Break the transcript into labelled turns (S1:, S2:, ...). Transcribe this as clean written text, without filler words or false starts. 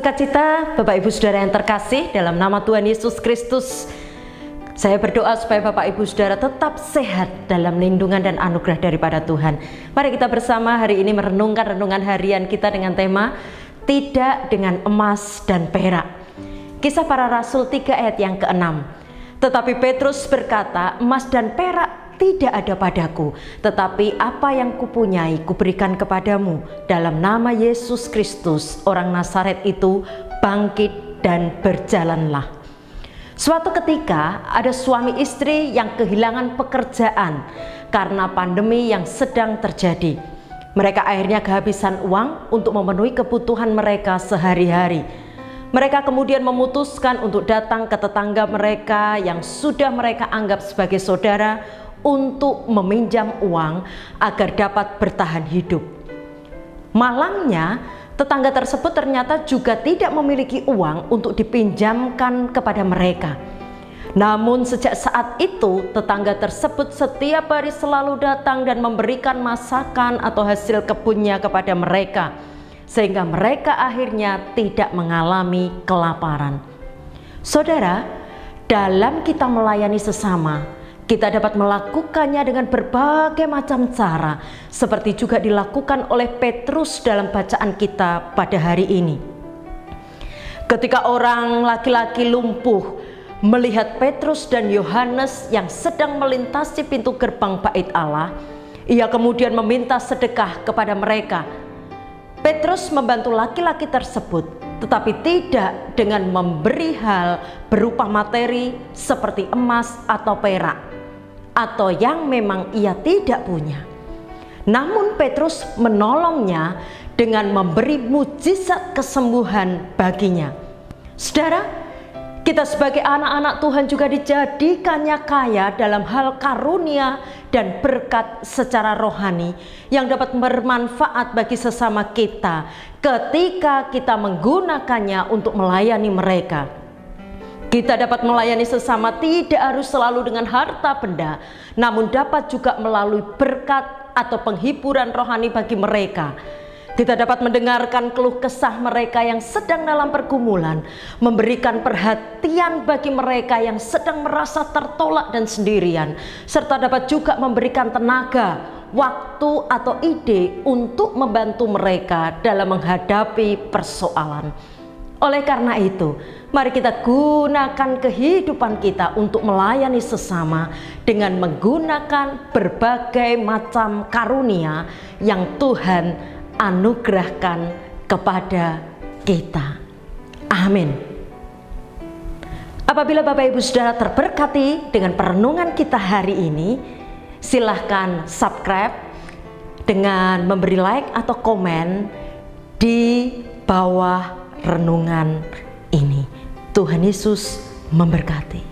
S1: Sukacita Bapak Ibu Saudara yang terkasih, dalam nama Tuhan Yesus Kristus, saya berdoa supaya Bapak Ibu Saudara tetap sehat dalam lindungan dan anugerah daripada Tuhan. Mari kita bersama hari ini merenungkan renungan harian kita dengan tema Tidak dengan emas dan perak. Kisah Para Rasul 3 ayat yang ke-6. Tetapi Petrus berkata, emas dan perak tidak ada padaku, tetapi apa yang kupunyai kuberikan kepadamu. Dalam nama Yesus Kristus, orang Nazaret itu, bangkit dan berjalanlah. Suatu ketika ada suami istri yang kehilangan pekerjaan karena pandemi yang sedang terjadi. Mereka akhirnya kehabisan uang untuk memenuhi kebutuhan mereka sehari-hari. Mereka kemudian memutuskan untuk datang ke tetangga mereka yang sudah mereka anggap sebagai saudara untuk meminjam uang agar dapat bertahan hidup. Malangnya, tetangga tersebut ternyata juga tidak memiliki uang untuk dipinjamkan kepada mereka. Namun sejak saat itu, tetangga tersebut setiap hari selalu datang dan memberikan masakan atau hasil kebunnya kepada mereka, sehingga mereka akhirnya tidak mengalami kelaparan. Saudara, dalam kita melayani sesama, kita dapat melakukannya dengan berbagai macam cara, seperti juga dilakukan oleh Petrus dalam bacaan kita pada hari ini. Ketika orang laki-laki lumpuh melihat Petrus dan Yohanes yang sedang melintasi pintu gerbang bait Allah, ia kemudian meminta sedekah kepada mereka. Petrus membantu laki-laki tersebut, tetapi tidak dengan memberi hal berupa materi seperti emas atau perak, atau yang memang ia tidak punya. Namun Petrus menolongnya dengan memberi mujizat kesembuhan baginya. Saudara, kita sebagai anak-anak Tuhan juga dijadikannya kaya dalam hal karunia dan berkat secara rohani yang dapat bermanfaat bagi sesama kita ketika kita menggunakannya untuk melayani mereka. Kita dapat melayani sesama tidak harus selalu dengan harta benda, namun dapat juga melalui berkat atau penghiburan rohani bagi mereka. Kita dapat mendengarkan keluh kesah mereka yang sedang dalam pergumulan, memberikan perhatian bagi mereka yang sedang merasa tertolak dan sendirian, serta dapat juga memberikan tenaga, waktu atau ide untuk membantu mereka dalam menghadapi persoalan. Oleh karena itu, mari kita gunakan kehidupan kita untuk melayani sesama dengan menggunakan berbagai macam karunia yang Tuhan anugerahkan kepada kita. Amin. Apabila Bapak Ibu Saudara terberkati dengan perenungan kita hari ini, silahkan subscribe dengan memberi like atau komen di bawah renungan ini. Tuhan Yesus memberkati.